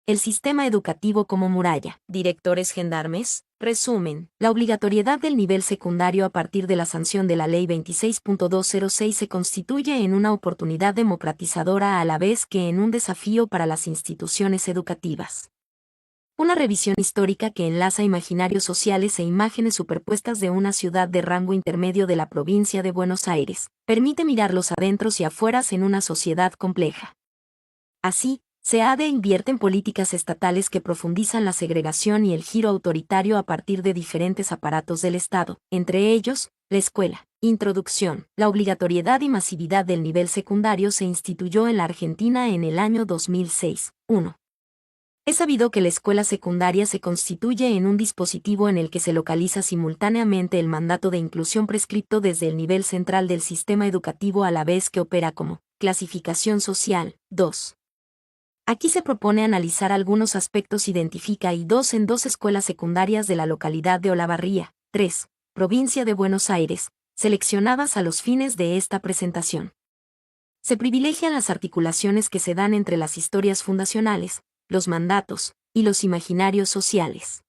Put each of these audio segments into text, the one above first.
El sistema educativo como muralla. Directores gendarmes. Resumen. La obligatoriedad del nivel secundario a partir de la sanción de la Ley 26.206 se constituye en una oportunidad democratizadora a la vez que en un desafío para las instituciones educativas. Una revisión histórica que enlaza imaginarios sociales e imágenes superpuestas de una ciudad de rango intermedio de la provincia de Buenos Aires, permite mirar los adentros y afueras en una sociedad compleja. Así, SEADE invierte en políticas estatales que profundizan la segregación y el giro autoritario a partir de diferentes aparatos del Estado, entre ellos, la escuela. Introducción. La obligatoriedad y masividad del nivel secundario se instituyó en la Argentina en el año 2006. 1. Es sabido que la escuela secundaria se constituye en un dispositivo en el que se localiza simultáneamente el mandato de inclusión prescripto desde el nivel central del sistema educativo a la vez que opera como clasificación social. 2. Aquí se propone analizar algunos aspectos identifica y en dos escuelas secundarias de la localidad de Olavarría, 3, provincia de Buenos Aires, seleccionadas a los fines de esta presentación. Se privilegian las articulaciones que se dan entre las historias fundacionales, los mandatos, y los imaginarios sociales.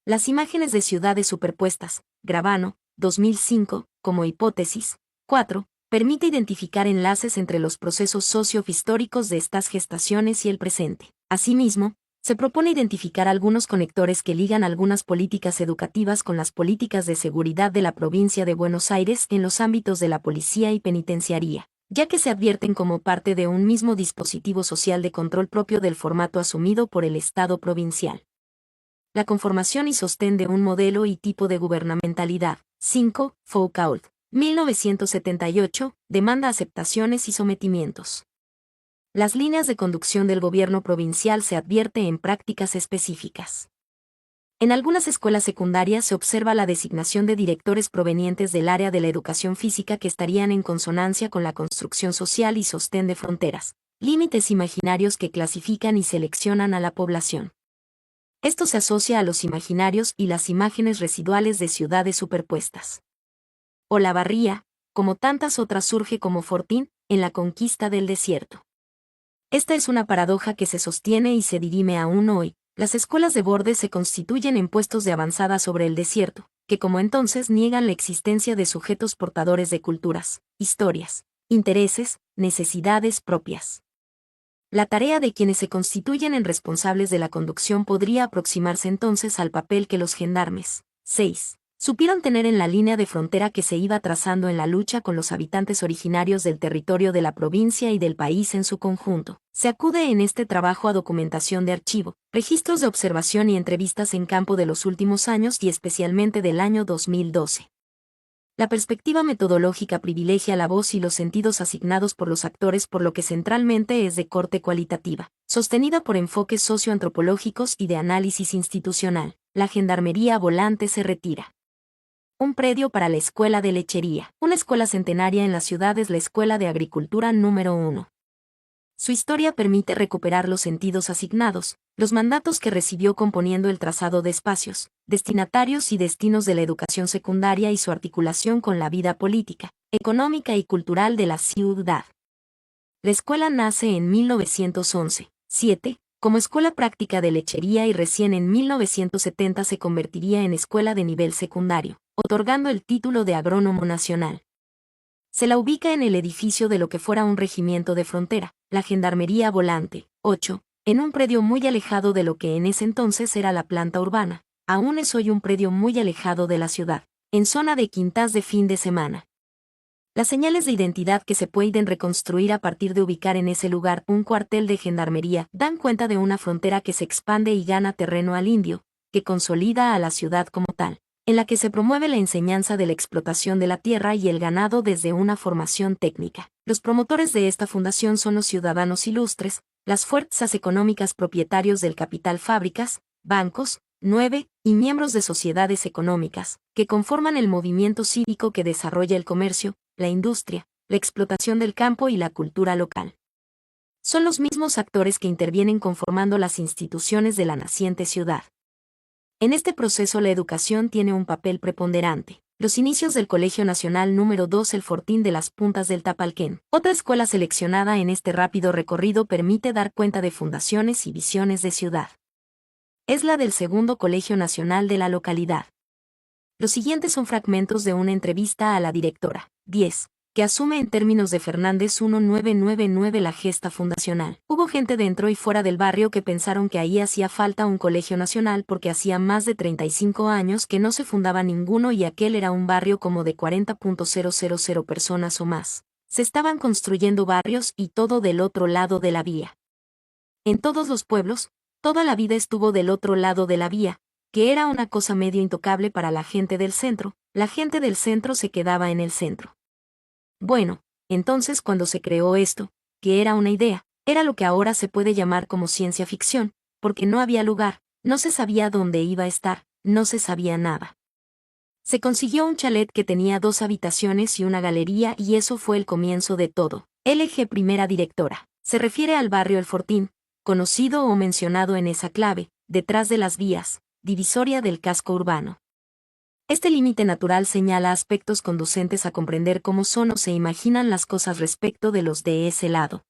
Las imágenes de ciudades superpuestas, Gravano, 2005, como hipótesis. 4. Permite identificar enlaces entre los procesos socio-históricos de estas gestaciones y el presente. Asimismo, se propone identificar algunos conectores que ligan algunas políticas educativas con las políticas de seguridad de la provincia de Buenos Aires en los ámbitos de la policía y penitenciaría, ya que se advierten como parte de un mismo dispositivo social de control propio del formato asumido por el Estado provincial. La conformación y sostén de un modelo y tipo de gubernamentalidad. 5. Foucault. 1978, demanda aceptaciones y sometimientos. Las líneas de conducción del gobierno provincial se advierte en prácticas específicas. En algunas escuelas secundarias se observa la designación de directores provenientes del área de la educación física que estarían en consonancia con la construcción social y sostén de fronteras, límites imaginarios que clasifican y seleccionan a la población. Esto se asocia a los imaginarios y las imágenes residuales de ciudades superpuestas. Olavarría, como tantas otras, surge como fortín en la conquista del desierto. Esta es una paradoja que se sostiene y se dirime aún hoy. Las escuelas de borde se constituyen en puestos de avanzada sobre el desierto, que como entonces niegan la existencia de sujetos portadores de culturas, historias, intereses, necesidades propias. La tarea de quienes se constituyen en responsables de la conducción podría aproximarse entonces al papel que los gendarmes. 6. Supieron tener en la línea de frontera que se iba trazando en la lucha con los habitantes originarios del territorio de la provincia y del país en su conjunto. Se acude en este trabajo a documentación de archivo, registros de observación y entrevistas en campo de los últimos años y especialmente del año 2012. La perspectiva metodológica privilegia la voz y los sentidos asignados por los actores, por lo que centralmente es de corte cualitativa, sostenida por enfoques socioantropológicos y de análisis institucional. La gendarmería volante se retira. Un predio para la Escuela de Lechería. Una escuela centenaria en la ciudad es la Escuela de Agricultura número 1. Su historia permite recuperar los sentidos asignados, los mandatos que recibió componiendo el trazado de espacios, destinatarios y destinos de la educación secundaria y su articulación con la vida política, económica y cultural de la ciudad. La escuela nace en 1911, 7, como escuela práctica de lechería y recién en 1970 se convertiría en escuela de nivel secundario, otorgando el título de agrónomo nacional. Se la ubica en el edificio de lo que fuera un regimiento de frontera, la Gendarmería Volante. 8. En un predio muy alejado de lo que en ese entonces era la planta urbana. Aún es hoy un predio muy alejado de la ciudad, en zona de quintas de fin de semana. Las señales de identidad que se pueden reconstruir a partir de ubicar en ese lugar un cuartel de gendarmería dan cuenta de una frontera que se expande y gana terreno al indio, que consolida a la ciudad como tal, en la que se promueve la enseñanza de la explotación de la tierra y el ganado desde una formación técnica. Los promotores de esta fundación son los ciudadanos ilustres, las fuerzas económicas propietarios del capital, fábricas, bancos, 9, y miembros de sociedades económicas, que conforman el movimiento cívico que desarrolla el comercio, la industria, la explotación del campo y la cultura local. Son los mismos actores que intervienen conformando las instituciones de la naciente ciudad. En este proceso la educación tiene un papel preponderante. Los inicios del Colegio Nacional número 2 El Fortín de las Puntas del Tapalquén. Otra escuela seleccionada en este rápido recorrido permite dar cuenta de fundaciones y visiones de ciudad. Es la del segundo Colegio Nacional de la localidad. Los siguientes son fragmentos de una entrevista a la directora, 10, que asume en términos de Fernández 1999 la gesta fundacional. Hubo gente dentro y fuera del barrio que pensaron que ahí hacía falta un colegio nacional porque hacía más de 35 años que no se fundaba ninguno y aquel era un barrio como de 40.000 personas o más. Se estaban construyendo barrios y todo del otro lado de la vía. En todos los pueblos, toda la vida estuvo del otro lado de la vía, que era una cosa medio intocable para la gente del centro. La gente del centro se quedaba en el centro. Bueno, entonces cuando se creó esto, que era una idea, era lo que ahora se puede llamar como ciencia ficción, porque no había lugar, no se sabía dónde iba a estar, no se sabía nada. Se consiguió un chalet que tenía 2 habitaciones y una galería y eso fue el comienzo de todo. LG Primera Directora. Se refiere al barrio El Fortín, conocido o mencionado en esa clave, detrás de las vías, divisoria del casco urbano. Este límite natural señala aspectos conducentes a comprender cómo son o se imaginan las cosas respecto de los de ese lado.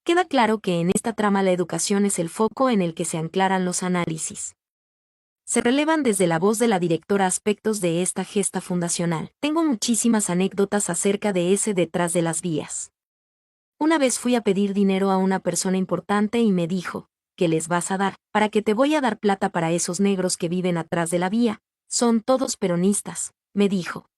Queda claro que en esta trama la educación es el foco en el que se anclaran los análisis. Se relevan desde la voz de la directora aspectos de esta gesta fundacional. Tengo muchísimas anécdotas acerca de ese detrás de las vías. Una vez fui a pedir dinero a una persona importante y me dijo, ¿qué les vas a dar? ¿Para qué te voy a dar plata para esos negros que viven atrás de la vía? Son todos peronistas, me dijo.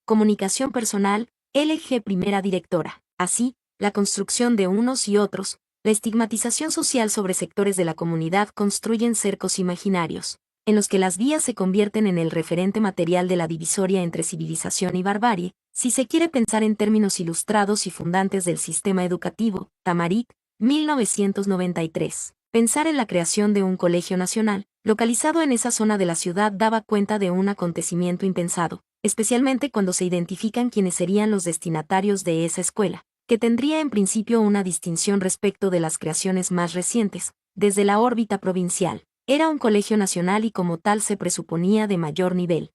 Comunicación personal, LG Primera Directora. Así, la construcción de unos y otros, la estigmatización social sobre sectores de la comunidad construyen cercos imaginarios, en los que las vías se convierten en el referente material de la divisoria entre civilización y barbarie, si se quiere pensar en términos ilustrados y fundantes del sistema educativo. Tamarit, 1993. Pensar en la creación de un colegio nacional, localizado en esa zona de la ciudad, daba cuenta de un acontecimiento impensado, especialmente cuando se identifican quiénes serían los destinatarios de esa escuela, que tendría en principio una distinción respecto de las creaciones más recientes, desde la órbita provincial. Era un colegio nacional y como tal se presuponía de mayor nivel.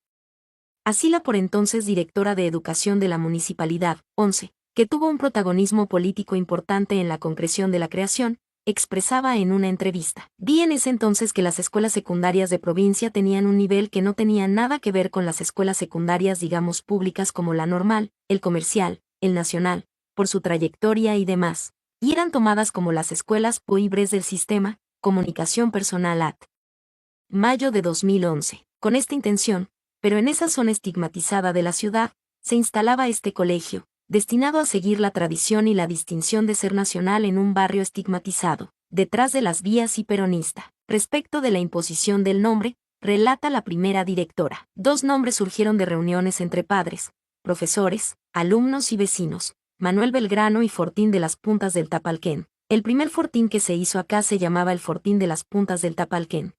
Así la por entonces directora de Educación de la Municipalidad, 11, que tuvo un protagonismo político importante en la concreción de la creación, expresaba en una entrevista. Vi en ese entonces que las escuelas secundarias de provincia tenían un nivel que no tenía nada que ver con las escuelas secundarias digamos públicas como la normal, el comercial, el nacional, por su trayectoria y demás, y eran tomadas como las escuelas pobres del sistema, Comunicación Personal AT. Mayo de 2011. Con esta intención, pero en esa zona estigmatizada de la ciudad, se instalaba este colegio, destinado a seguir la tradición y la distinción de ser nacional en un barrio estigmatizado, detrás de las vías y peronista. Respecto de la imposición del nombre, relata la primera directora. 2 nombres surgieron de reuniones entre padres, profesores, alumnos y vecinos, Manuel Belgrano y Fortín de las Puntas del Tapalquén. El primer fortín que se hizo acá se llamaba el Fortín de las Puntas del Tapalquén.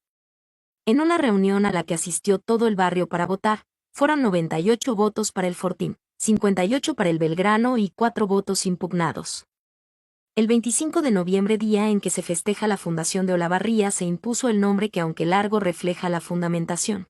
En una reunión a la que asistió todo el barrio para votar, fueron 98 votos para el Fortín, 58 para el Belgrano y 4 votos impugnados. El 25 de noviembre, día en que se festeja la fundación de Olavarría, se impuso el nombre que aunque largo refleja la fundamentación.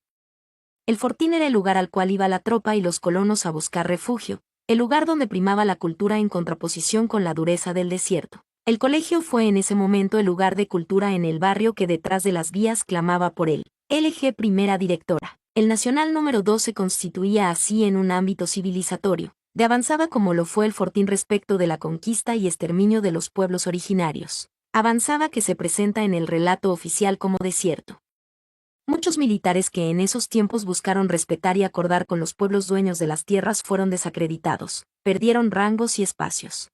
El Fortín era el lugar al cual iba la tropa y los colonos a buscar refugio, el lugar donde primaba la cultura en contraposición con la dureza del desierto. El colegio fue en ese momento el lugar de cultura en el barrio que detrás de las vías clamaba por él. LG Primera Directora. El Nacional número 2 se constituía así en un ámbito civilizatorio, de avanzada como lo fue el Fortín respecto de la conquista y exterminio de los pueblos originarios. Avanzada que se presenta en el relato oficial como desierto. Muchos militares que en esos tiempos buscaron respetar y acordar con los pueblos dueños de las tierras fueron desacreditados, perdieron rangos y espacios.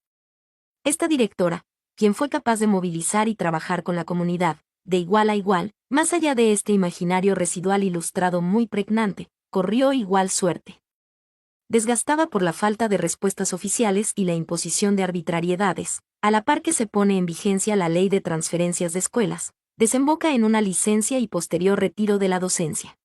Esta directora, quien fue capaz de movilizar y trabajar con la comunidad, de igual a igual, más allá de este imaginario residual ilustrado muy pregnante, corrió igual suerte. Desgastada por la falta de respuestas oficiales y la imposición de arbitrariedades, a la par que se pone en vigencia la ley de transferencias de escuelas, desemboca en una licencia y posterior retiro de la docencia.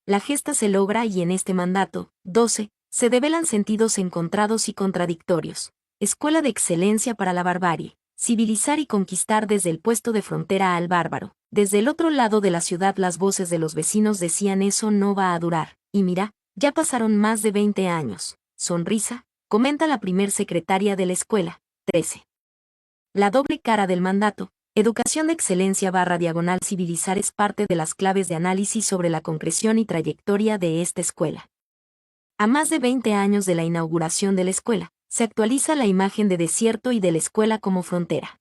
La gesta se logra y en este mandato, 12, se develan sentidos encontrados y contradictorios. Escuela de excelencia para la barbarie. Civilizar y conquistar desde el puesto de frontera al bárbaro. Desde el otro lado de la ciudad las voces de los vecinos decían eso no va a durar, y mira, Ya pasaron más de 20 años. Sonrisa, comenta la primer secretaria de la escuela. 13. La doble cara del mandato. Educación de excelencia / civilizar es parte de las claves de análisis sobre la concreción y trayectoria de esta escuela. A más de 20 años de la inauguración de la escuela, se actualiza la imagen de desierto y de la escuela como frontera.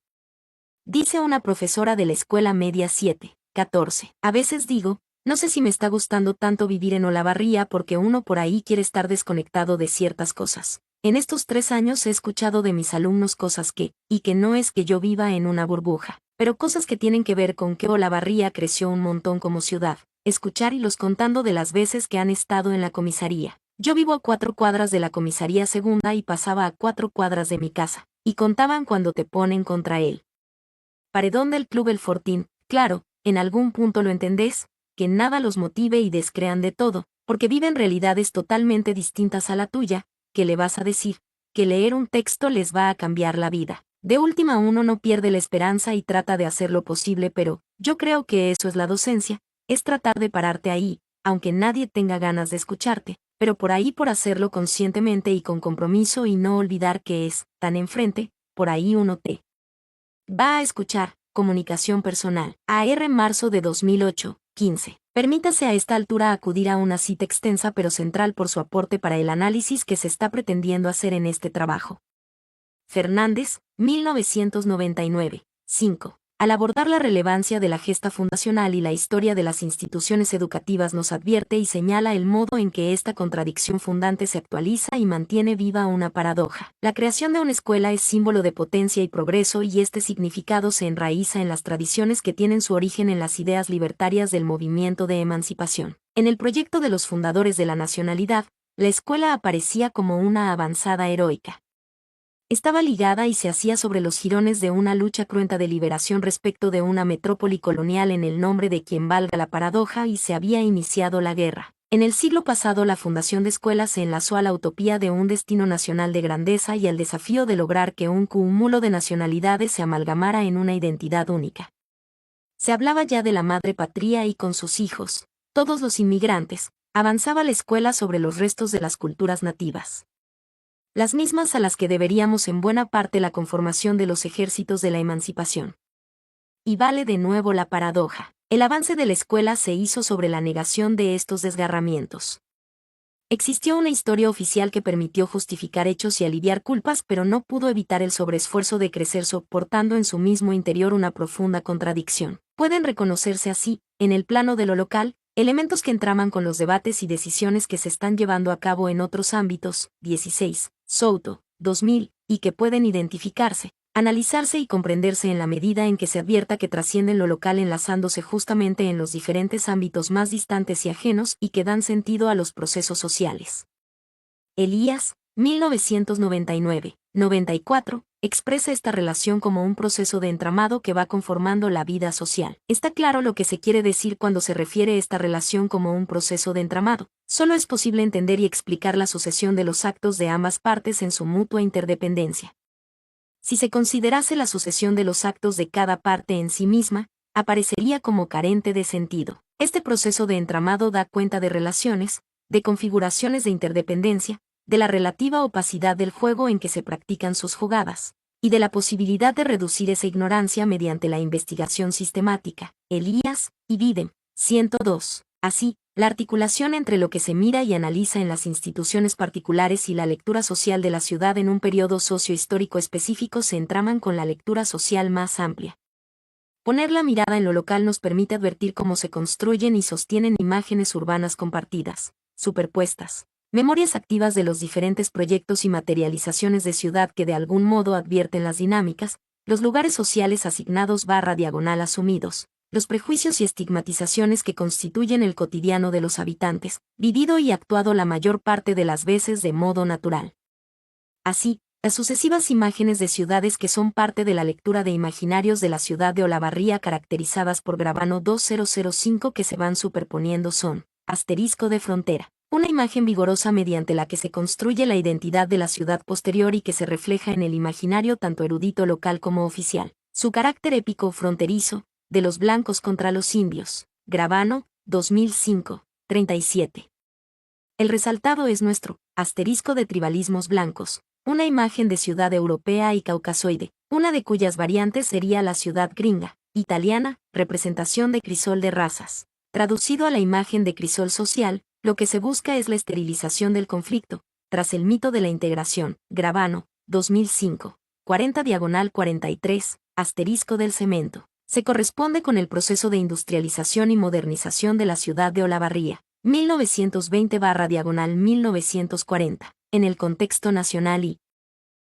Dice una profesora de la escuela media 7, 14. A veces digo, no sé si me está gustando tanto vivir en Olavarría porque uno por ahí quiere estar desconectado de ciertas cosas. En estos 3 años he escuchado de mis alumnos cosas y que no es que yo viva en una burbuja, pero cosas que tienen que ver con que Olavarría creció un montón como ciudad. Escuchar y los contando de las veces que han estado en la comisaría. Yo vivo a 4 cuadras de la comisaría segunda y pasaba a 4 cuadras de mi casa, y contaban cuando te ponen contra él. Paredón del Club El Fortín, claro, en algún punto lo entendés, que nada los motive y descrean de todo, porque viven realidades totalmente distintas a la tuya, que le vas a decir, que leer un texto les va a cambiar la vida. De última uno no pierde la esperanza y trata de hacer lo posible, pero, yo creo que eso es la docencia, es tratar de pararte ahí, aunque nadie tenga ganas de escucharte, pero por ahí por hacerlo conscientemente y con compromiso y no olvidar que es, tan enfrente, por ahí uno te va a escuchar. Comunicación personal. AR marzo de 2008, 15. Permítase a esta altura acudir a una cita extensa pero central por su aporte para el análisis que se está pretendiendo hacer en este trabajo. Fernández, 1999. 5. Al abordar la relevancia de la gesta fundacional y la historia de las instituciones educativas nos advierte y señala el modo en que esta contradicción fundante se actualiza y mantiene viva una paradoja. La creación de una escuela es símbolo de potencia y progreso y este significado se enraiza en las tradiciones que tienen su origen en las ideas libertarias del movimiento de emancipación. En el proyecto de los fundadores de la nacionalidad, la escuela aparecía como una avanzada heroica. Estaba ligada y se hacía sobre los jirones de una lucha cruenta de liberación respecto de una metrópoli colonial en el nombre de quien valga la paradoja y se había iniciado la guerra. En el siglo pasado la fundación de escuelas se enlazó a la utopía de un destino nacional de grandeza y al desafío de lograr que un cúmulo de nacionalidades se amalgamara en una identidad única. Se hablaba ya de la madre patria y con sus hijos, todos los inmigrantes, avanzaba la escuela sobre los restos de las culturas nativas. Las mismas a las que deberíamos en buena parte la conformación de los ejércitos de la emancipación. Y vale de nuevo la paradoja. El avance de la escuela se hizo sobre la negación de estos desgarramientos. Existió una historia oficial que permitió justificar hechos y aliviar culpas, pero no pudo evitar el sobreesfuerzo de crecer soportando en su mismo interior una profunda contradicción. Pueden reconocerse así, en el plano de lo local, elementos que entraman con los debates y decisiones que se están llevando a cabo en otros ámbitos. 16. Souto, 2000, y que pueden identificarse, analizarse y comprenderse en la medida en que se advierta que trascienden lo local enlazándose justamente en los diferentes ámbitos más distantes y ajenos y que dan sentido a los procesos sociales. Elías, 1999, 94, expresa esta relación como un proceso de entramado que va conformando la vida social. Está claro lo que se quiere decir cuando se refiere a esta relación como un proceso de entramado. Solo es posible entender y explicar la sucesión de los actos de ambas partes en su mutua interdependencia. Si se considerase la sucesión de los actos de cada parte en sí misma, aparecería como carente de sentido. Este proceso de entramado da cuenta de relaciones, de configuraciones de interdependencia, de la relativa opacidad del juego en que se practican sus jugadas, y de la posibilidad de reducir esa ignorancia mediante la investigación sistemática. Elías y Bidem, 102. Así, la articulación entre lo que se mira y analiza en las instituciones particulares y la lectura social de la ciudad en un periodo sociohistórico específico se entraman con la lectura social más amplia. Poner la mirada en lo local nos permite advertir cómo se construyen y sostienen imágenes urbanas compartidas, superpuestas, memorias activas de los diferentes proyectos y materializaciones de ciudad que de algún modo advierten las dinámicas, los lugares sociales asignados / asumidos, los prejuicios y estigmatizaciones que constituyen el cotidiano de los habitantes, vivido y actuado la mayor parte de las veces de modo natural. Así, las sucesivas imágenes de ciudades que son parte de la lectura de imaginarios de la ciudad de Olavarría caracterizadas por Gravano 2005 que se van superponiendo son, asterisco de frontera, una imagen vigorosa mediante la que se construye la identidad de la ciudad posterior y que se refleja en el imaginario tanto erudito local como oficial, su carácter épico fronterizo, de los blancos contra los indios. Gravano, 2005, 37. El resaltado es nuestro asterisco de tribalismos blancos, una imagen de ciudad europea y caucasoide, una de cuyas variantes sería la ciudad gringa, italiana, representación de crisol de razas. Traducido a la imagen de crisol social, lo que se busca es la esterilización del conflicto, tras el mito de la integración. Gravano, 2005. 40/43, asterisco del cemento. Se corresponde con el proceso de industrialización y modernización de la ciudad de Olavarría, 1920/1940, en el contexto nacional y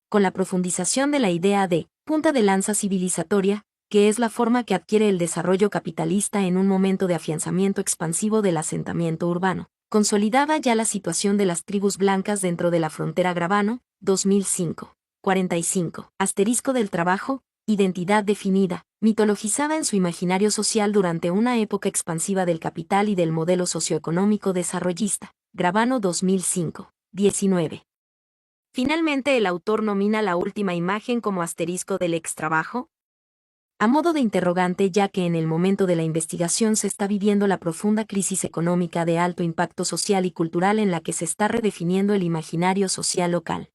con la profundización de la idea de punta de lanza civilizatoria, que es la forma que adquiere el desarrollo capitalista en un momento de afianzamiento expansivo del asentamiento urbano. Consolidaba ya la situación de las tribus blancas dentro de la frontera. Gravano, 2005. 45. Asterisco del trabajo, identidad definida, mitologizada en su imaginario social durante una época expansiva del capital y del modelo socioeconómico desarrollista. Gravano, 2005. 19. Finalmente el autor nomina la última imagen como asterisco del extrabajo, a modo de interrogante, ya que en el momento de la investigación se está viviendo la profunda crisis económica de alto impacto social y cultural en la que se está redefiniendo el imaginario social local.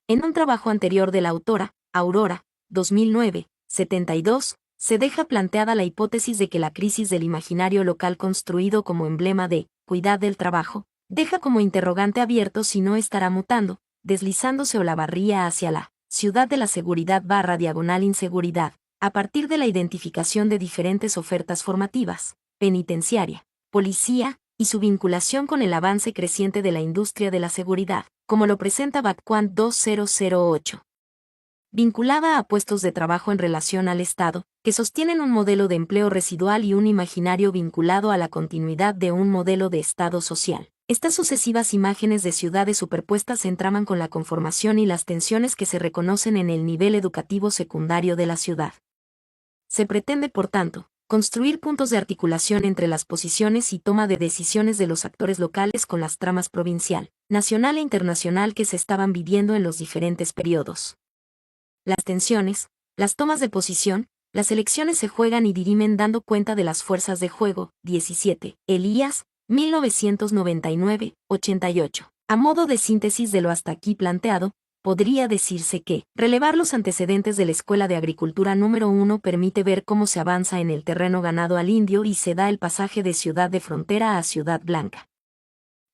En un trabajo anterior de la autora, Aurora, 2009, 72, se deja planteada la hipótesis de que la crisis del imaginario local construido como emblema de cuidad del trabajo, deja como interrogante abierto si no estará mutando, deslizándose Olavarría hacia la ciudad de la seguridad/inseguridad, a partir de la identificación de diferentes ofertas formativas, penitenciaria, policía, y su vinculación con el avance creciente de la industria de la seguridad, como lo presenta Bacquant 2008. Vinculada a puestos de trabajo en relación al Estado, que sostienen un modelo de empleo residual y un imaginario vinculado a la continuidad de un modelo de Estado social. Estas sucesivas imágenes de ciudades superpuestas se entraman con la conformación y las tensiones que se reconocen en el nivel educativo secundario de la ciudad. Se pretende, por tanto, construir puntos de articulación entre las posiciones y toma de decisiones de los actores locales con las tramas provincial, nacional e internacional que se estaban viviendo en los diferentes periodos. Las tensiones, las tomas de posición, las elecciones se juegan y dirimen dando cuenta de las fuerzas de juego. 17. Elías, 1999, 88. A modo de síntesis de lo hasta aquí planteado, podría decirse que relevar los antecedentes de la Escuela de Agricultura número 1 permite ver cómo se avanza en el terreno ganado al indio y se da el pasaje de ciudad de frontera a ciudad blanca.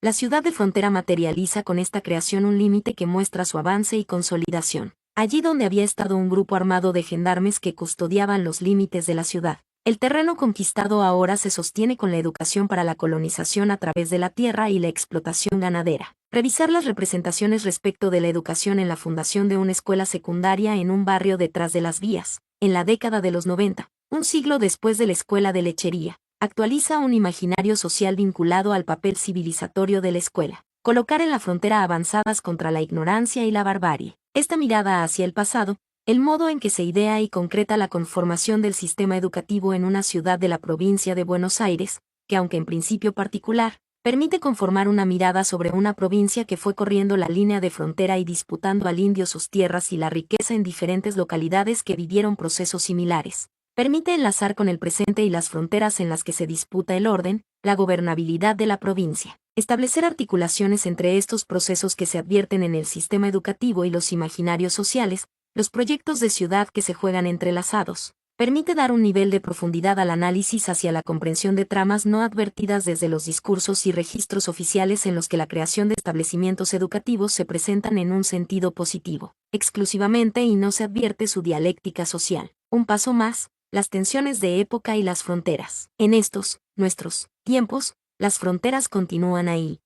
La ciudad de frontera materializa con esta creación un límite que muestra su avance y consolidación. Allí donde había estado un grupo armado de gendarmes que custodiaban los límites de la ciudad, el terreno conquistado ahora se sostiene con la educación para la colonización a través de la tierra y la explotación ganadera. Revisar las representaciones respecto de la educación en la fundación de una escuela secundaria en un barrio detrás de las vías, en la década de los 90, un siglo después de la escuela de lechería, actualiza un imaginario social vinculado al papel civilizatorio de la escuela. Colocar en la frontera avanzadas contra la ignorancia y la barbarie. Esta mirada hacia el pasado, el modo en que se idea y concreta la conformación del sistema educativo en una ciudad de la provincia de Buenos Aires, que aunque en principio particular, permite conformar una mirada sobre una provincia que fue corriendo la línea de frontera y disputando al indio sus tierras y la riqueza en diferentes localidades que vivieron procesos similares. Permite enlazar con el presente y las fronteras en las que se disputa el orden, la gobernabilidad de la provincia. Establecer articulaciones entre estos procesos que se advierten en el sistema educativo y los imaginarios sociales, los proyectos de ciudad que se juegan entrelazados, permite dar un nivel de profundidad al análisis hacia la comprensión de tramas no advertidas desde los discursos y registros oficiales en los que la creación de establecimientos educativos se presentan en un sentido positivo, exclusivamente y no se advierte su dialéctica social. Un paso más, las tensiones de época y las fronteras. En estos, nuestros tiempos, las fronteras continúan ahí.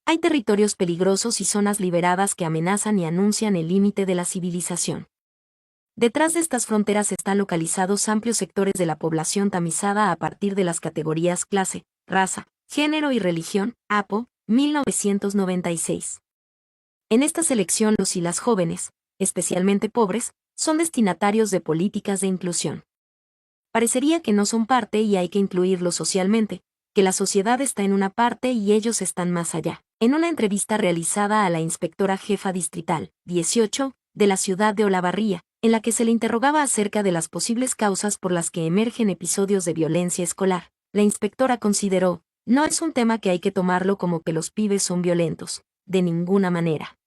Hay territorios peligrosos y zonas liberadas que amenazan y anuncian el límite de la civilización. Detrás de estas fronteras están localizados amplios sectores de la población tamizada a partir de las categorías clase, raza, género y religión, APO, 1996. En esta selección los y las jóvenes, especialmente pobres, son destinatarios de políticas de inclusión. Parecería que no son parte y hay que incluirlos socialmente, que la sociedad está en una parte y ellos están más allá. En una entrevista realizada a la inspectora jefa distrital, 18, de la ciudad de Olavarría, en la que se le interrogaba acerca de las posibles causas por las que emergen episodios de violencia escolar, la inspectora consideró, No es un tema que hay que tomarlo como que los pibes son violentos, de ninguna manera.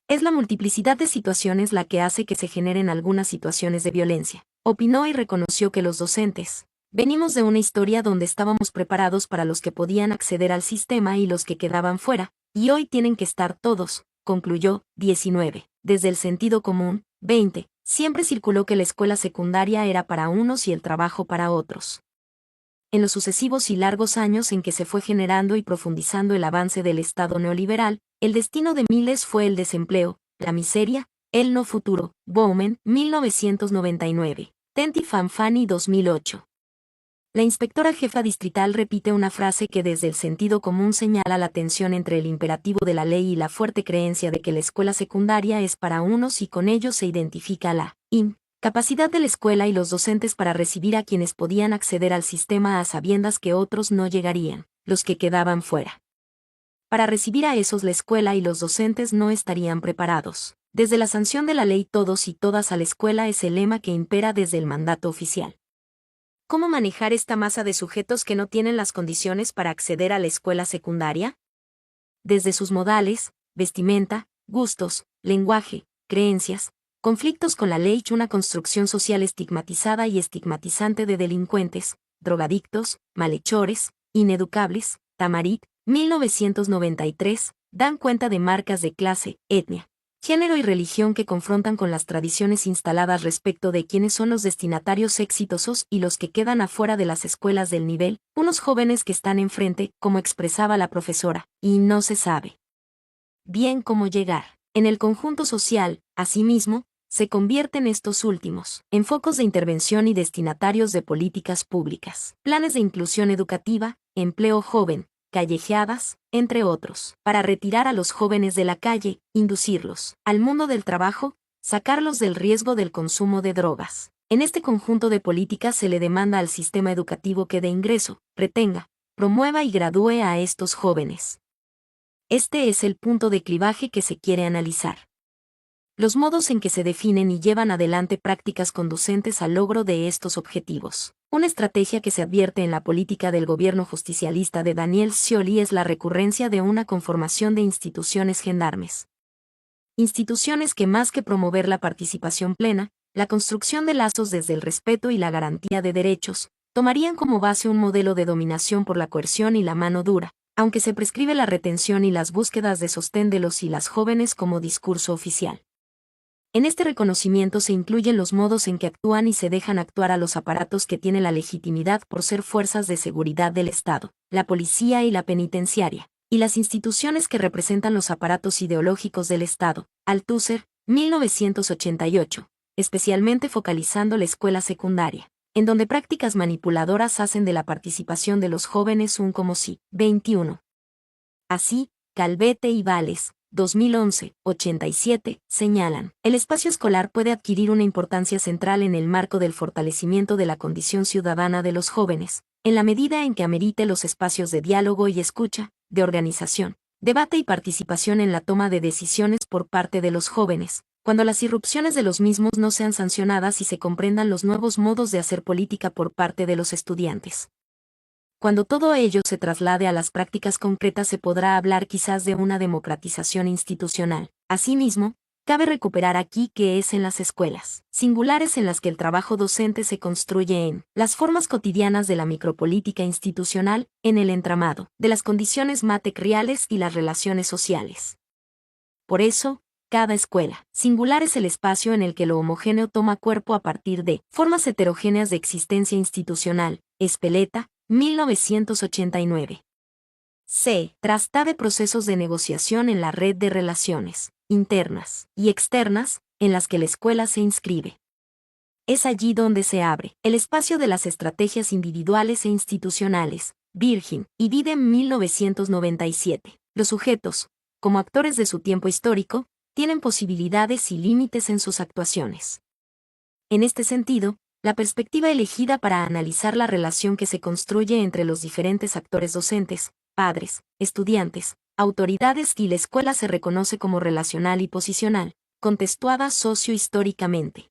Es la multiplicidad de situaciones la que hace que se generen algunas situaciones de violencia. Opinó y reconoció que los docentes, venimos de una historia donde estábamos preparados para los que podían acceder al sistema y los que quedaban fuera, y hoy tienen que estar todos, concluyó. 19. Desde el sentido común. 20. Siempre circuló que la escuela secundaria era para unos y el trabajo para otros. En los sucesivos y largos años en que se fue generando y profundizando el avance del Estado neoliberal, el destino de miles fue el desempleo, la miseria, el no futuro. Bowman, 1999. Tenti Fanfani 2008. La inspectora jefa distrital repite una frase que desde el sentido común señala la tensión entre el imperativo de la ley y la fuerte creencia de que la escuela secundaria es para unos y con ello se identifica la capacidad de la escuela y los docentes para recibir a quienes podían acceder al sistema a sabiendas que otros no llegarían, los que quedaban fuera. Para recibir a esos la escuela y los docentes no estarían preparados. Desde la sanción de la ley todos y todas a la escuela es el lema que impera desde el mandato oficial. ¿Cómo manejar esta masa de sujetos que no tienen las condiciones para acceder a la escuela secundaria? Desde sus modales, vestimenta, gustos, lenguaje, creencias, conflictos con la ley y una construcción social estigmatizada y estigmatizante de delincuentes, drogadictos, malhechores, ineducables. Tamarit, 1993, dan cuenta de marcas de clase, etnia, género y religión que confrontan con las tradiciones instaladas respecto de quiénes son los destinatarios exitosos y los que quedan afuera de las escuelas del nivel, unos jóvenes que están enfrente, como expresaba la profesora, y no se sabe bien cómo llegar. En el conjunto social, asimismo, se convierten estos últimos en focos de intervención y destinatarios de políticas públicas, planes de inclusión educativa, empleo joven, callejeadas, entre otros, para retirar a los jóvenes de la calle, inducirlos al mundo del trabajo, sacarlos del riesgo del consumo de drogas. En este conjunto de políticas se le demanda al sistema educativo que dé ingreso, retenga, promueva y gradúe a estos jóvenes. Este es el punto de clivaje que se quiere analizar. Los modos en que se definen y llevan adelante prácticas conducentes al logro de estos objetivos. Una estrategia que se advierte en la política del gobierno justicialista de Daniel Scioli es la recurrencia de una conformación de instituciones gendarmes. Instituciones que más que promover la participación plena, la construcción de lazos desde el respeto y la garantía de derechos, tomarían como base un modelo de dominación por la coerción y la mano dura, aunque se prescribe la retención y las búsquedas de sostén de los y las jóvenes como discurso oficial. En este reconocimiento se incluyen los modos en que actúan y se dejan actuar a los aparatos que tienen la legitimidad por ser fuerzas de seguridad del Estado, la policía y la penitenciaria, y las instituciones que representan los aparatos ideológicos del Estado. Althusser, 1988, especialmente focalizando la escuela secundaria, en donde prácticas manipuladoras hacen de la participación de los jóvenes un como si. 21. Así, Calvete y Vales, 2011, 87, señalan, el espacio escolar puede adquirir una importancia central en el marco del fortalecimiento de la condición ciudadana de los jóvenes, en la medida en que amerite los espacios de diálogo y escucha, de organización, debate y participación en la toma de decisiones por parte de los jóvenes, cuando las irrupciones de los mismos no sean sancionadas y se comprendan los nuevos modos de hacer política por parte de los estudiantes. Cuando todo ello se traslade a las prácticas concretas se podrá hablar quizás de una democratización institucional. Asimismo, cabe recuperar aquí que es en las escuelas singulares en las que el trabajo docente se construye en las formas cotidianas de la micropolítica institucional, en el entramado de las condiciones materiales y las relaciones sociales. Por eso, cada escuela singular es el espacio en el que lo homogéneo toma cuerpo a partir de formas heterogéneas de existencia institucional. Espeleta, 1989. C. Trastade procesos de negociación en la red de relaciones internas y externas en las que la escuela se inscribe. Es allí donde se abre el espacio de las estrategias individuales e institucionales. Virgin y Biden, 1997. Los sujetos, como actores de su tiempo histórico, tienen posibilidades y límites en sus actuaciones. En este sentido, la perspectiva elegida para analizar la relación que se construye entre los diferentes actores docentes, padres, estudiantes, autoridades y la escuela se reconoce como relacional y posicional, contextuada socio-históricamente.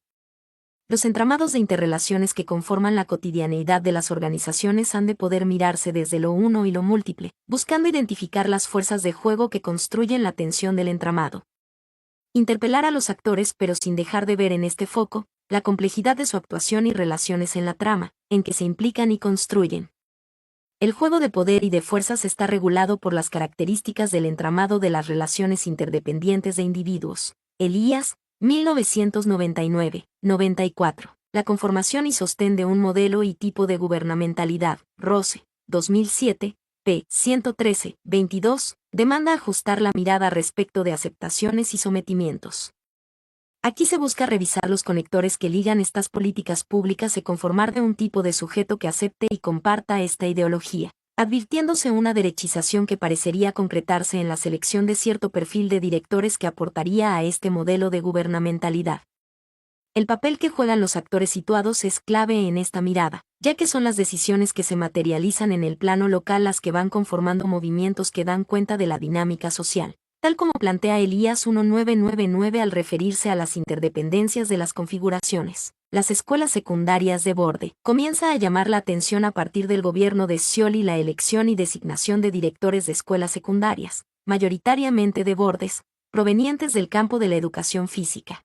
Los entramados de interrelaciones que conforman la cotidianeidad de las organizaciones han de poder mirarse desde lo uno y lo múltiple, buscando identificar las fuerzas de juego que construyen la tensión del entramado. Interpelar a los actores pero sin dejar de ver en este foco la complejidad de su actuación y relaciones en la trama, en que se implican y construyen. El juego de poder y de fuerzas está regulado por las características del entramado de las relaciones interdependientes de individuos. Elías, 1999-94. La conformación y sostén de un modelo y tipo de gubernamentalidad. Rose, 2007, p. 113, 22, demanda ajustar la mirada respecto de aceptaciones y sometimientos. Aquí se busca revisar los conectores que ligan estas políticas públicas y conformar de un tipo de sujeto que acepte y comparta esta ideología, advirtiéndose una derechización que parecería concretarse en la selección de cierto perfil de directores que aportaría a este modelo de gubernamentalidad. El papel que juegan los actores situados es clave en esta mirada, ya que son las decisiones que se materializan en el plano local las que van conformando movimientos que dan cuenta de la dinámica social, tal como plantea Elías 1999 al referirse a las interdependencias de las configuraciones. Las escuelas secundarias de borde. Comienza a llamar la atención a partir del gobierno de Scioli la elección y designación de directores de escuelas secundarias, mayoritariamente de bordes, provenientes del campo de la educación física.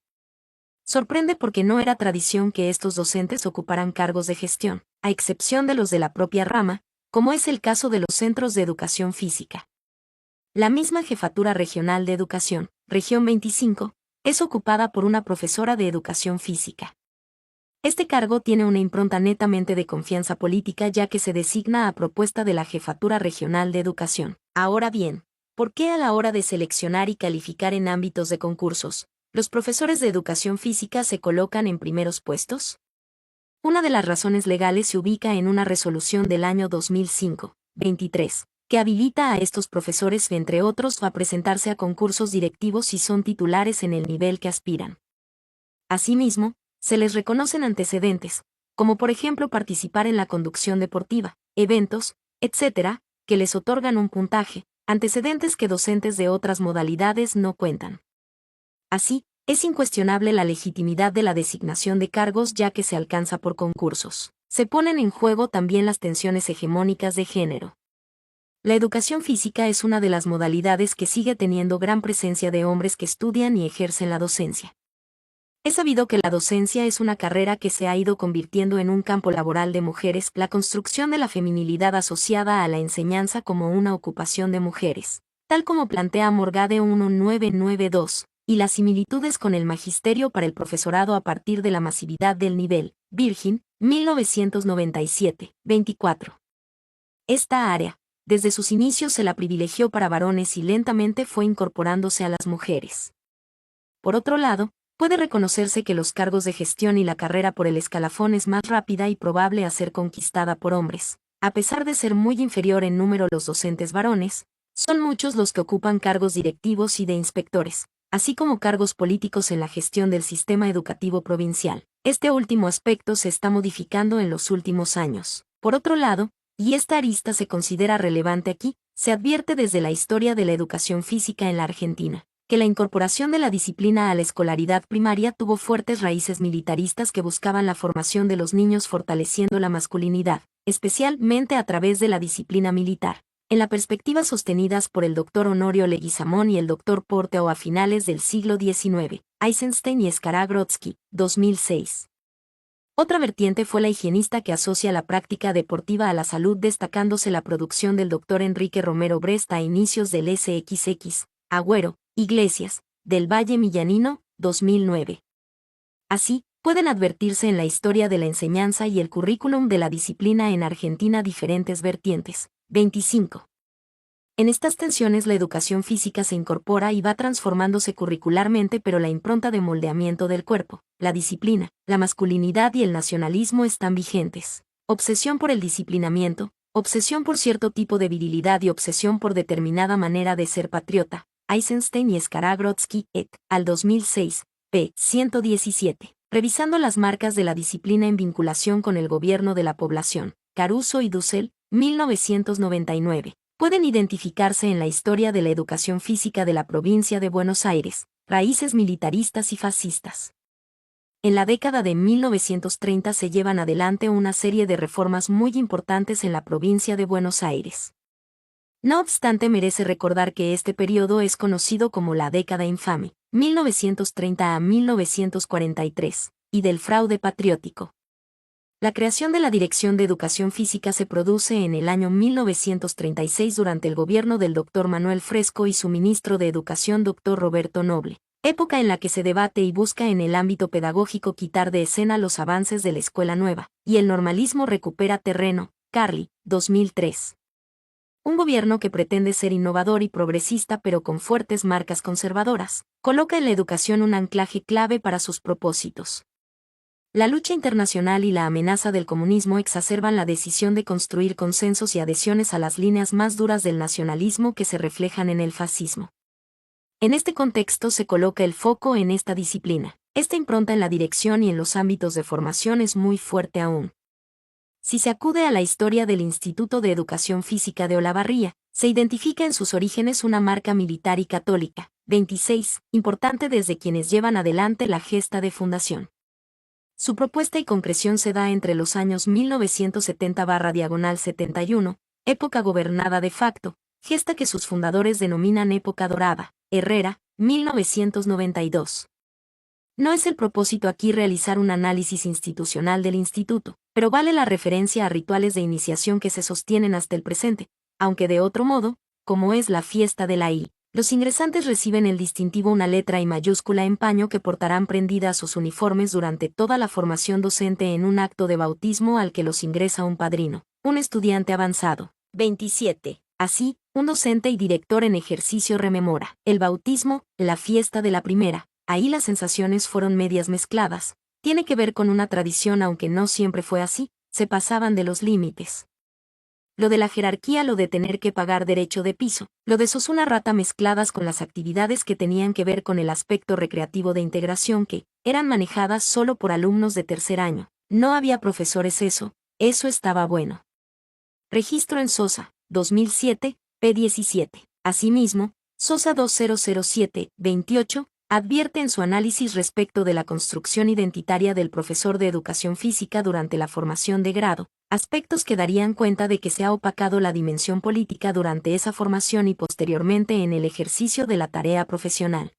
Sorprende porque no era tradición que estos docentes ocuparan cargos de gestión, a excepción de los de la propia rama, como es el caso de los centros de educación física. La misma Jefatura Regional de Educación, Región 25, es ocupada por una profesora de educación física. Este cargo tiene una impronta netamente de confianza política ya que se designa a propuesta de la Jefatura Regional de Educación. Ahora bien, ¿por qué a la hora de seleccionar y calificar en ámbitos de concursos, los profesores de educación física se colocan en primeros puestos? Una de las razones legales se ubica en una resolución del año 2005, 23, que habilita a estos profesores, entre otros, a presentarse a concursos directivos si son titulares en el nivel que aspiran. Asimismo, se les reconocen antecedentes, como por ejemplo participar en la conducción deportiva, eventos, etc., que les otorgan un puntaje, antecedentes que docentes de otras modalidades no cuentan. Así, es incuestionable la legitimidad de la designación de cargos ya que se alcanza por concursos. Se ponen en juego también las tensiones hegemónicas de género. La educación física es una de las modalidades que sigue teniendo gran presencia de hombres que estudian y ejercen la docencia. Es sabido que la docencia es una carrera que se ha ido convirtiendo en un campo laboral de mujeres, la construcción de la feminilidad asociada a la enseñanza como una ocupación de mujeres, tal como plantea Morgade 1992, y las similitudes con el magisterio para el profesorado a partir de la masividad del nivel, Virgin, 1997, 24. Esta área, desde sus inicios se la privilegió para varones y lentamente fue incorporándose a las mujeres. Por otro lado, puede reconocerse que los cargos de gestión y la carrera por el escalafón es más rápida y probable a ser conquistada por hombres. A pesar de ser muy inferior en número los docentes varones, son muchos los que ocupan cargos directivos y de inspectores, así como cargos políticos en la gestión del sistema educativo provincial. Este último aspecto se está modificando en los últimos años. Por otro lado, y esta arista se considera relevante aquí, se advierte desde la historia de la educación física en la Argentina, que la incorporación de la disciplina a la escolaridad primaria tuvo fuertes raíces militaristas que buscaban la formación de los niños fortaleciendo la masculinidad, especialmente a través de la disciplina militar. En la perspectiva sostenidas por el Dr. Honorio Leguizamón y el Dr. Porteo a finales del siglo XIX, Eisenstein y Skaragrodsky, 2006. Otra vertiente fue la higienista que asocia la práctica deportiva a la salud, destacándose la producción del Dr. Enrique Romero Brest a inicios del SXX, Agüero, Iglesias, del Valle Millanino, 2009. Así, pueden advertirse en la historia de la enseñanza y el currículum de la disciplina en Argentina diferentes vertientes. 25. En estas tensiones la educación física se incorpora y va transformándose curricularmente, pero la impronta de moldeamiento del cuerpo, la disciplina, la masculinidad y el nacionalismo están vigentes. Obsesión por el disciplinamiento, obsesión por cierto tipo de virilidad y obsesión por determinada manera de ser patriota. Eisenstein y Skaragrodsky, et al 2006, p. 117. Revisando las marcas de la disciplina en vinculación con el gobierno de la población. Caruso y Dussel, 1999. Pueden identificarse en la historia de la educación física de la provincia de Buenos Aires, raíces militaristas y fascistas. en la década de 1930 se llevan adelante una serie de reformas muy importantes en la provincia de Buenos Aires. No obstante, merece recordar que este periodo es conocido como la década infame, 1930 a 1943, y del fraude patriótico. La creación de la Dirección de Educación Física se produce en el año 1936 durante el gobierno del Dr. Manuel Fresco y su ministro de Educación Dr. Roberto Noble, época en la que se debate y busca en el ámbito pedagógico quitar de escena los avances de la escuela nueva, y el normalismo recupera terreno. Carli, 2003. Un gobierno que pretende ser innovador y progresista pero con fuertes marcas conservadoras, coloca en la educación un anclaje clave para sus propósitos. La lucha internacional y la amenaza del comunismo exacerban la decisión de construir consensos y adhesiones a las líneas más duras del nacionalismo que se reflejan en el fascismo. En este contexto se coloca el foco en esta disciplina. Esta impronta en la dirección y en los ámbitos de formación es muy fuerte aún. Si se acude a la historia del Instituto de Educación Física de Olavarría, se identifica en sus orígenes una marca militar y católica, 26, importante desde quienes llevan adelante la gesta de fundación. Su propuesta y concreción se da entre los años 1970/71, época gobernada de facto, gesta que sus fundadores denominan época dorada, Herrera, 1992. No es el propósito aquí realizar un análisis institucional del instituto, pero vale la referencia a rituales de iniciación que se sostienen hasta el presente, aunque de otro modo, como es la fiesta de la I. Los ingresantes reciben el distintivo una letra I mayúscula en paño que portarán prendida a sus uniformes durante toda la formación docente en un acto de bautismo al que los ingresa un padrino, un estudiante avanzado. 27. Así, un docente y director en ejercicio rememora el bautismo, la fiesta de la primera. Ahí las sensaciones fueron medias mezcladas. Tiene que ver con una tradición aunque no siempre fue así, se pasaban de los límites. Lo de la jerarquía, lo de tener que pagar derecho de piso, lo de sos una rata mezcladas con las actividades que tenían que ver con el aspecto recreativo de integración que eran manejadas solo por alumnos de tercer año. No había profesores, eso estaba bueno. Registro en Sosa, 2007, p. 17. Asimismo, Sosa 2007-28, advierte en su análisis respecto de la construcción identitaria del profesor de educación física durante la formación de grado, aspectos que darían cuenta de que se ha opacado la dimensión política durante esa formación y posteriormente en el ejercicio de la tarea profesional.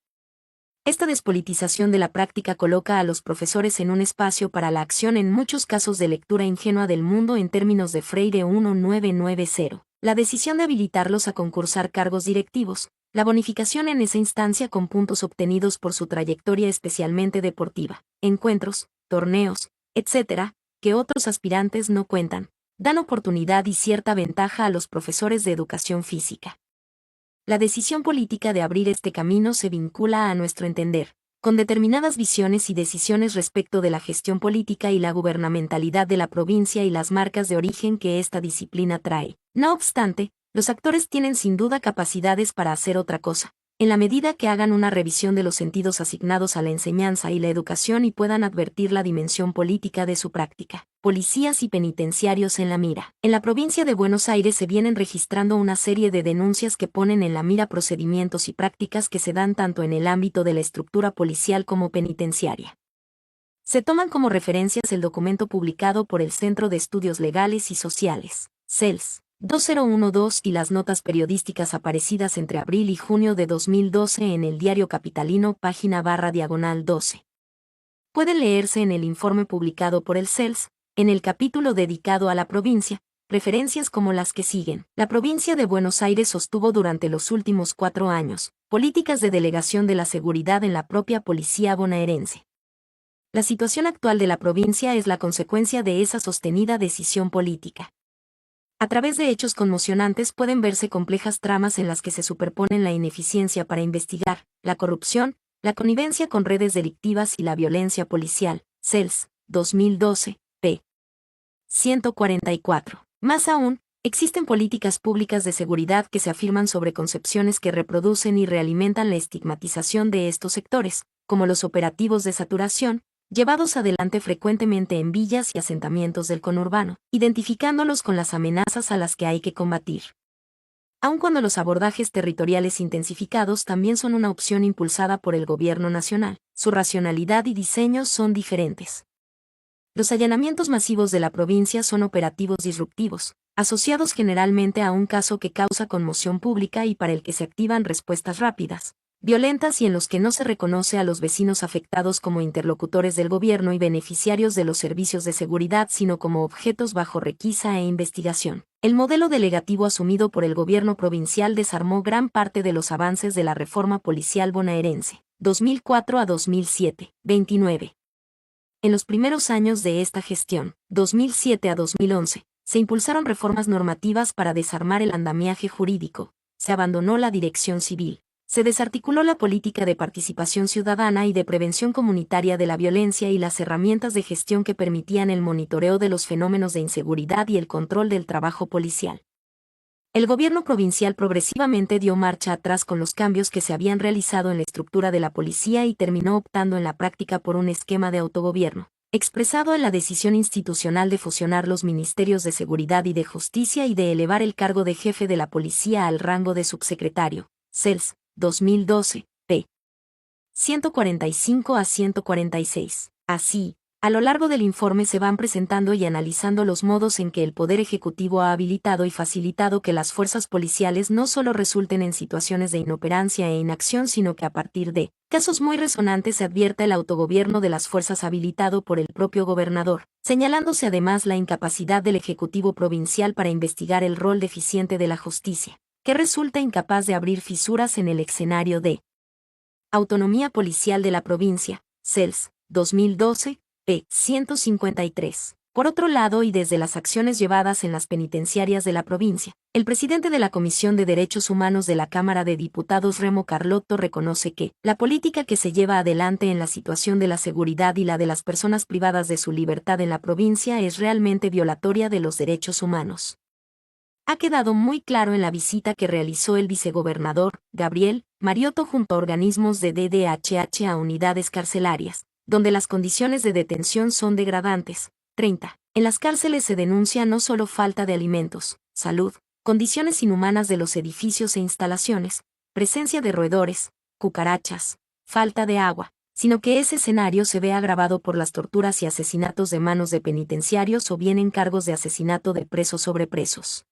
Esta despolitización de la práctica coloca a los profesores en un espacio para la acción en muchos casos de lectura ingenua del mundo en términos de Freire 1990. La decisión de habilitarlos a concursar cargos directivos, la bonificación en esa instancia con puntos obtenidos por su trayectoria especialmente deportiva, encuentros, torneos, etc., que otros aspirantes no cuentan, dan oportunidad y cierta ventaja a los profesores de educación física. La decisión política de abrir este camino se vincula, a nuestro entender, con determinadas visiones y decisiones respecto de la gestión política y la gubernamentalidad de la provincia y las marcas de origen que esta disciplina trae. No obstante, los actores tienen sin duda capacidades para hacer otra cosa, en la medida que hagan una revisión de los sentidos asignados a la enseñanza y la educación y puedan advertir la dimensión política de su práctica. Policías y penitenciarios en la mira. En la provincia de Buenos Aires se vienen registrando una serie de denuncias que ponen en la mira procedimientos y prácticas que se dan tanto en el ámbito de la estructura policial como penitenciaria. Se toman como referencias el documento publicado por el Centro de Estudios Legales y Sociales, CELS, 2012 y las notas periodísticas aparecidas entre abril y junio de 2012 en el diario capitalino página/12. Pueden leerse en el informe publicado por el CELS, en el capítulo dedicado a la provincia, referencias como las que siguen. La provincia de Buenos Aires sostuvo durante los últimos 4 años políticas de delegación de la seguridad en la propia policía bonaerense. La situación actual de la provincia es la consecuencia de esa sostenida decisión política. A través de hechos conmocionantes pueden verse complejas tramas en las que se superponen la ineficiencia para investigar, la corrupción, la connivencia con redes delictivas y la violencia policial. CELS, 2012, p. 144. Más aún, existen políticas públicas de seguridad que se afirman sobre concepciones que reproducen y realimentan la estigmatización de estos sectores, como los operativos de saturación, llevados adelante frecuentemente en villas y asentamientos del conurbano, identificándolos con las amenazas a las que hay que combatir. Aun cuando los abordajes territoriales intensificados también son una opción impulsada por el gobierno nacional, su racionalidad y diseño son diferentes. Los allanamientos masivos de la provincia son operativos disruptivos, asociados generalmente a un caso que causa conmoción pública y para el que se activan respuestas rápidas, violentas y en los que no se reconoce a los vecinos afectados como interlocutores del gobierno y beneficiarios de los servicios de seguridad, sino como objetos bajo requisa e investigación. El modelo delegativo asumido por el gobierno provincial desarmó gran parte de los avances de la reforma policial bonaerense, 2004 a 2007, 29. En los primeros años de esta gestión, 2007 a 2011, se impulsaron reformas normativas para desarmar el andamiaje jurídico, se abandonó la dirección civil, se desarticuló la política de participación ciudadana y de prevención comunitaria de la violencia y las herramientas de gestión que permitían el monitoreo de los fenómenos de inseguridad y el control del trabajo policial. El gobierno provincial progresivamente dio marcha atrás con los cambios que se habían realizado en la estructura de la policía y terminó optando en la práctica por un esquema de autogobierno, expresado en la decisión institucional de fusionar los ministerios de Seguridad y de Justicia y de elevar el cargo de jefe de la policía al rango de subsecretario, CELS, 2012, p. 145 a 146. Así, a lo largo del informe se van presentando y analizando los modos en que el Poder Ejecutivo ha habilitado y facilitado que las fuerzas policiales no solo resulten en situaciones de inoperancia e inacción, sino que a partir de casos muy resonantes se advierta el autogobierno de las fuerzas habilitado por el propio gobernador, señalándose además la incapacidad del Ejecutivo provincial para investigar el rol deficiente de la justicia, que resulta incapaz de abrir fisuras en el escenario de autonomía policial de la provincia, CELS, 2012, p. 153. Por otro lado, y desde las acciones llevadas en las penitenciarias de la provincia, el presidente de la Comisión de Derechos Humanos de la Cámara de Diputados, Remo Carlotto, reconoce que la política que se lleva adelante en la situación de la seguridad y la de las personas privadas de su libertad en la provincia es realmente violatoria de los derechos humanos. Ha quedado muy claro en la visita que realizó el vicegobernador, Gabriel Mariotto, junto a organismos de DDHH a unidades carcelarias, donde las condiciones de detención son degradantes. 30. En las cárceles se denuncia no solo falta de alimentos, salud, condiciones inhumanas de los edificios e instalaciones, presencia de roedores, cucarachas, falta de agua, sino que ese escenario se ve agravado por las torturas y asesinatos de manos de penitenciarios o bien encargos de asesinato de presos sobre presos.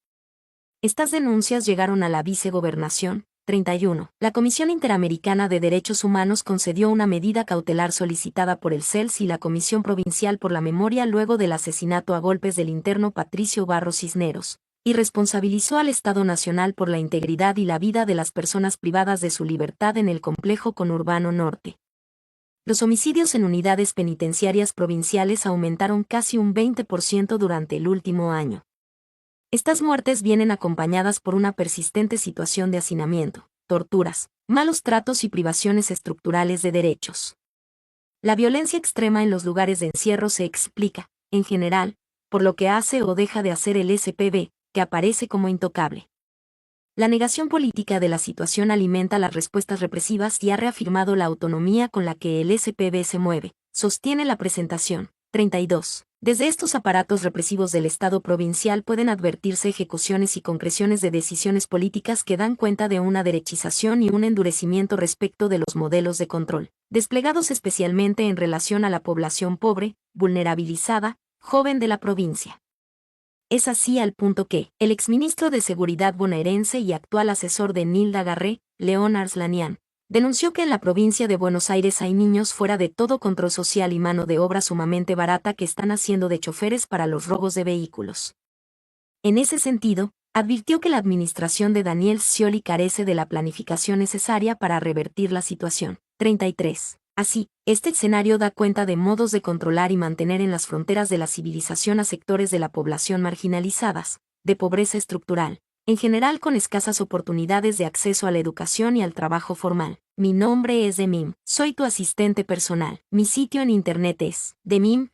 Estas denuncias llegaron a la vicegobernación. 31. La Comisión Interamericana de Derechos Humanos concedió una medida cautelar solicitada por el CELS y la Comisión Provincial por la Memoria luego del asesinato a golpes del interno Patricio Barros Cisneros, y responsabilizó al Estado Nacional por la integridad y la vida de las personas privadas de su libertad en el complejo conurbano norte. Los homicidios en unidades penitenciarias provinciales aumentaron casi un 20% durante el último año. Estas muertes vienen acompañadas por una persistente situación de hacinamiento, torturas, malos tratos y privaciones estructurales de derechos. La violencia extrema en los lugares de encierro se explica, en general, por lo que hace o deja de hacer el SPV, que aparece como intocable. La negación política de la situación alimenta las respuestas represivas y ha reafirmado la autonomía con la que el SPV se mueve, sostiene la presentación. 32. Desde estos aparatos represivos del Estado provincial pueden advertirse ejecuciones y concreciones de decisiones políticas que dan cuenta de una derechización y un endurecimiento respecto de los modelos de control, desplegados especialmente en relación a la población pobre, vulnerabilizada, joven de la provincia. Es así al punto que el exministro de Seguridad bonaerense y actual asesor de Nilda Garré, León Arslanian, denunció que en la provincia de Buenos Aires hay niños fuera de todo control social y mano de obra sumamente barata que están haciendo de choferes para los robos de vehículos. En ese sentido, advirtió que la administración de Daniel Scioli carece de la planificación necesaria para revertir la situación. 33. Así, este escenario da cuenta de modos de controlar y mantener en las fronteras de la civilización a sectores de la población marginalizadas, de pobreza estructural, en general con escasas oportunidades de acceso a la educación y al trabajo formal. Mi nombre es Demim, soy tu asistente personal. Mi sitio en internet es demim.es.tl.